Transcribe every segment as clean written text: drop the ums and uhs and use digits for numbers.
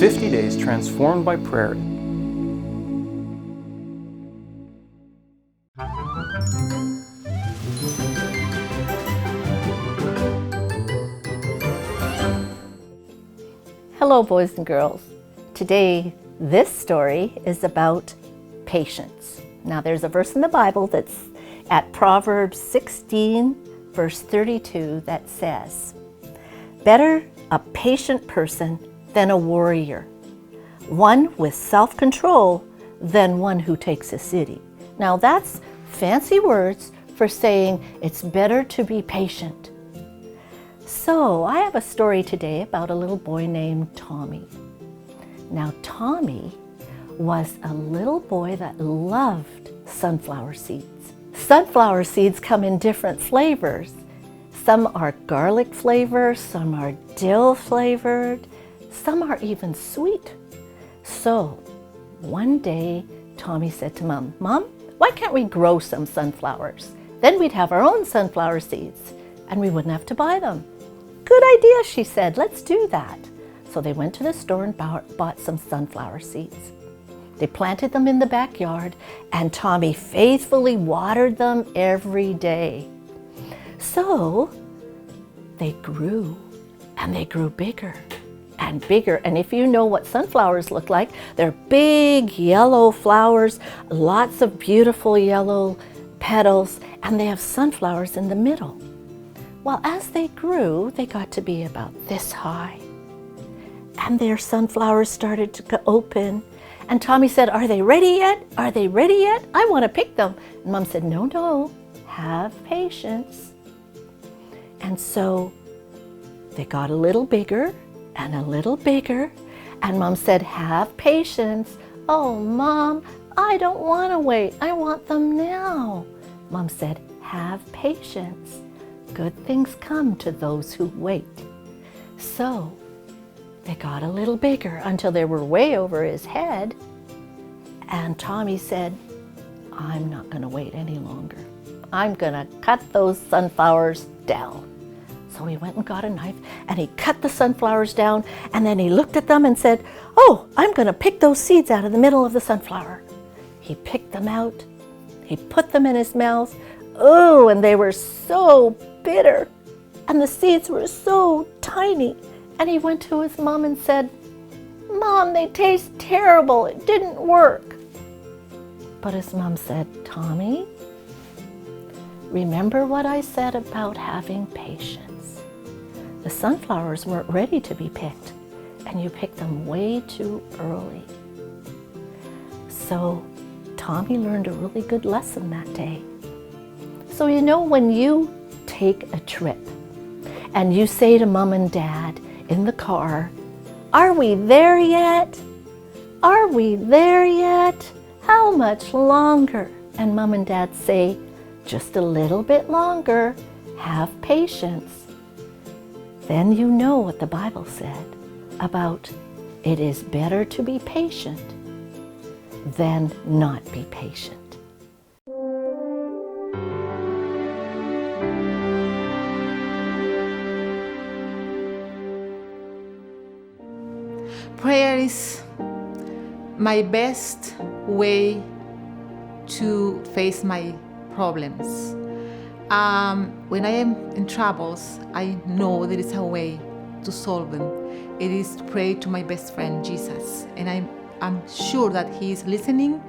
50 days transformed by prayer. Hello, boys and girls. Today, this story is about patience. Now, there's a verse in the Bible that's at Proverbs 16, verse 32, that says, "Better a patient person than a warrior, one with self-control than one who takes a city." Now, that's fancy words for saying it's better to be patient. So, I have a story today about a little boy named Tommy. Now, Tommy was a little boy that loved sunflower seeds. Sunflower seeds come in different flavors. Some are garlic flavored, some are dill flavored, some are even sweet. So, one day, Tommy said to Mom, "Mom, why can't we grow some sunflowers? Then we'd have our own sunflower seeds and we wouldn't have to buy them." "Good idea," she said, "let's do that." So they went to the store and bought some sunflower seeds. They planted them in the backyard and Tommy faithfully watered them every day. So they grew and they grew bigger and bigger. And if you know what sunflowers look like, they're big yellow flowers, lots of beautiful yellow petals, and they have sunflowers in the middle. Well, as they grew, they got to be about this high. And their sunflowers started to open. And Tommy said, "Are they ready yet? Are they ready yet? I want to pick them." And Mom said, No, have patience." And so they got a little bigger and a little bigger. And Mom said, "Have patience." "Oh, Mom, I don't want to wait. I want them now." Mom said, "Have patience. Good things come to those who wait." So they got a little bigger until they were way over his head. And Tommy said, "I'm not going to wait any longer. I'm going to cut those sunflowers down." So he went and got a knife and he cut the sunflowers down, and then he looked at them and said, "Oh, I'm going to pick those seeds out of the middle of the sunflower." He picked them out. He put them in his mouth. Oh, and they were so bitter, and the seeds were so tiny. And he went to his mom and said, "Mom, they taste terrible. It didn't work." But his mom said, "Tommy, remember what I said about having patience. The sunflowers weren't ready to be picked, and you picked them way too early." So Tommy learned a really good lesson that day. So you know, when you take a trip and you say to Mom and Dad in the car, "Are we there yet? Are we there yet? How much longer?" And Mom and Dad say, "Just a little bit longer. Have patience." Then you know what the Bible said about it is better to be patient than not be patient. Prayer is my best way to face my problems. When I am in troubles, I know there is a way to solve them. It is to pray to my best friend, Jesus. And I'm sure that He is listening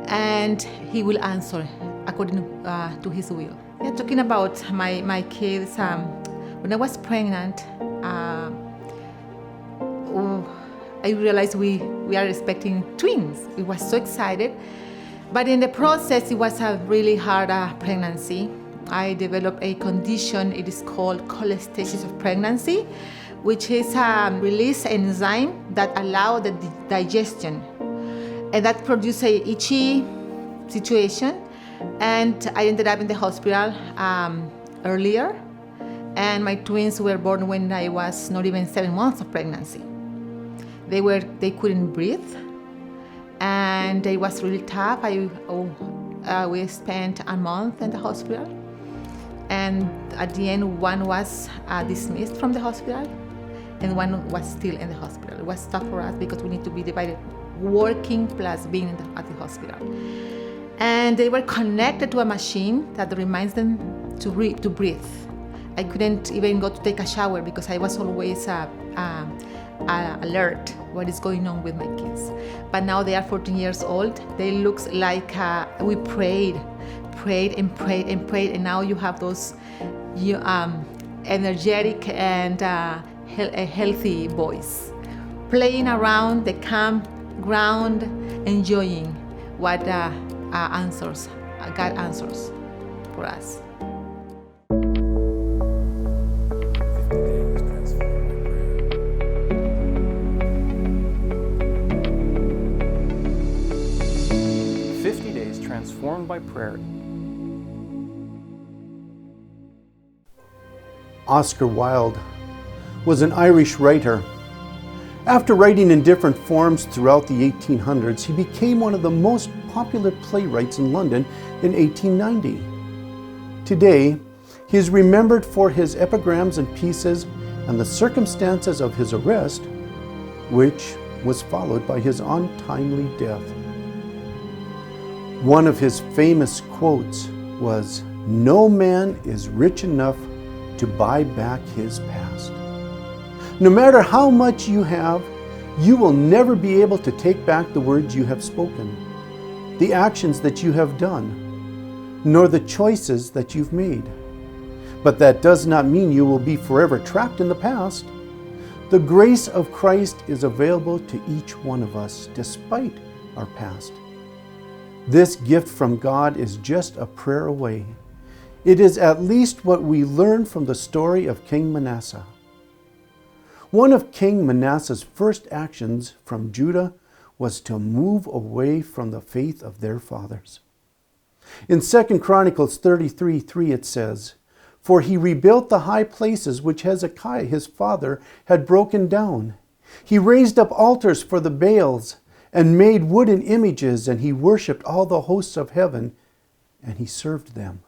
and He will answer according to His will. Yeah, talking about my kids, when I was pregnant, I realized we are expecting twins. We were so excited. But in the process, it was a really hard pregnancy. I developed a condition, it is called cholestasis of pregnancy, which is a release enzyme that allows the digestion. And that produced a itchy situation. And I ended up in the hospital earlier. And my twins were born when I was not even 7 months of pregnancy. They couldn't breathe, and it was really tough. We spent a month in the hospital, and at the end, one was dismissed from the hospital, and one was still in the hospital. It was tough for us because we need to be divided, working plus being at the hospital. And they were connected to a machine that reminds them to breathe. I couldn't even go to take a shower because I was always alert what is going on with my kids. But now they are 14 years old. They look like we prayed, and now you have those energetic and a healthy boys playing around the campground, enjoying what God answers for us. Transformed by prayer. Oscar Wilde was an Irish writer. After writing in different forms throughout the 1800s, he became one of the most popular playwrights in London in 1890. Today, he is remembered for his epigrams and pieces and the circumstances of his arrest, which was followed by his untimely death. One of his famous quotes was, "No man is rich enough to buy back his past." No matter how much you have, you will never be able to take back the words you have spoken, the actions that you have done, nor the choices that you've made. But that does not mean you will be forever trapped in the past. The grace of Christ is available to each one of us, despite our past. This gift from God is just a prayer away. It is at least what we learn from the story of King Manasseh. One of King Manasseh's first actions from Judah was to move away from the faith of their fathers. In 2 Chronicles 33:3 it says, "For he rebuilt the high places which Hezekiah his father had broken down. He raised up altars for the Baals, and made wooden images, and he worshipped all the hosts of heaven, and he served them."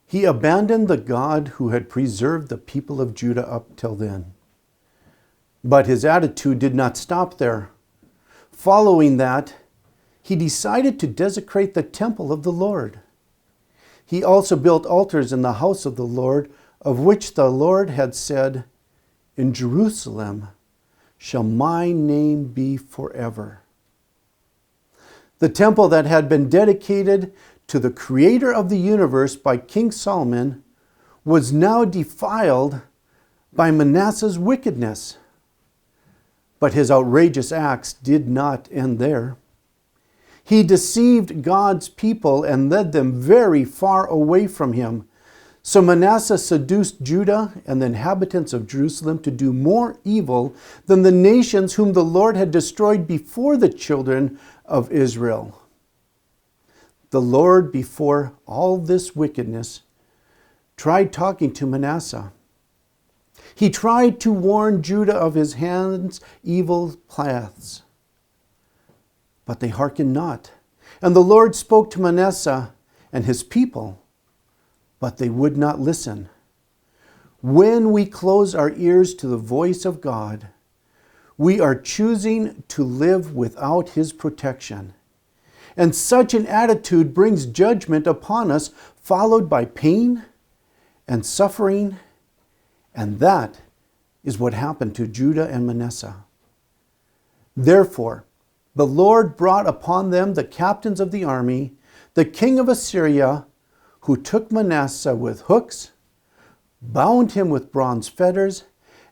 He abandoned the God who had preserved the people of Judah up till then. But his attitude did not stop there. Following that, he decided to desecrate the temple of the Lord. He also built altars in the house of the Lord, of which the Lord had said, "In Jerusalem shall my name be forever." The temple that had been dedicated to the Creator of the universe by King Solomon was now defiled by Manasseh's wickedness. But his outrageous acts did not end there. He deceived God's people and led them very far away from him. So Manasseh seduced Judah and the inhabitants of Jerusalem to do more evil than the nations whom the Lord had destroyed before the children of Israel. The Lord, before all this wickedness, tried talking to Manasseh. He tried to warn Judah of his hands' evil paths, but they hearkened not. And the Lord spoke to Manasseh and his people, but they would not listen. When we close our ears to the voice of God, we are choosing to live without his protection. And such an attitude brings judgment upon us, followed by pain and suffering. And that is what happened to Judah and Manasseh. Therefore, the Lord brought upon them the captains of the army, the king of Assyria, who took Manasseh with hooks, bound him with bronze fetters,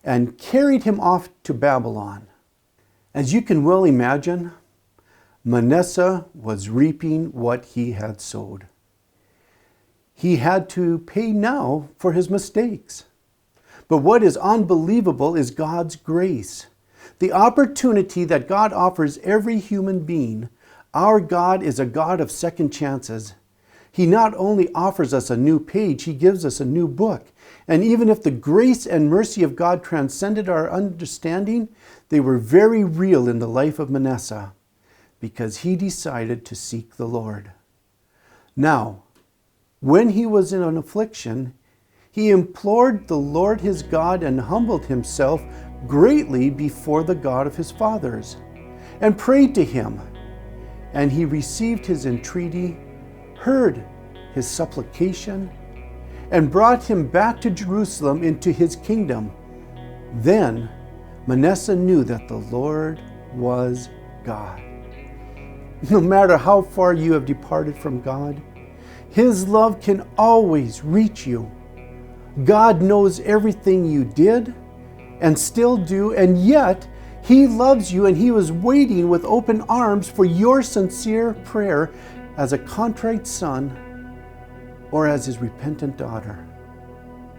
and carried him off to Babylon. As you can well imagine, Manasseh was reaping what he had sowed. He had to pay now for his mistakes. But what is unbelievable is God's grace. The opportunity that God offers every human being. Our God is a God of second chances. He not only offers us a new page, he gives us a new book. And even if the grace and mercy of God transcended our understanding, they were very real in the life of Manasseh, because he decided to seek the Lord. Now, when he was in an affliction, he implored the Lord his God and humbled himself greatly before the God of his fathers, and prayed to him. And he received his entreaty, heard his supplication, and brought him back to Jerusalem into his kingdom. Then Manasseh knew that the Lord was God. No matter how far you have departed from God, his love can always reach you. God knows everything you did and still do, and yet he loves you, and he was waiting with open arms for your sincere prayer as a contrite son or as his repentant daughter.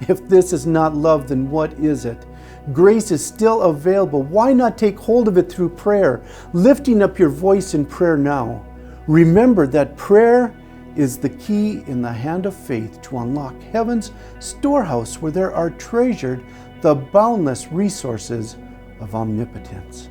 If this is not love, then what is it? Grace is still available. Why not take hold of it through prayer, lifting up your voice in prayer now? Remember that prayer is the key in the hand of faith to unlock heaven's storehouse, where there are treasured the boundless resources of omnipotence.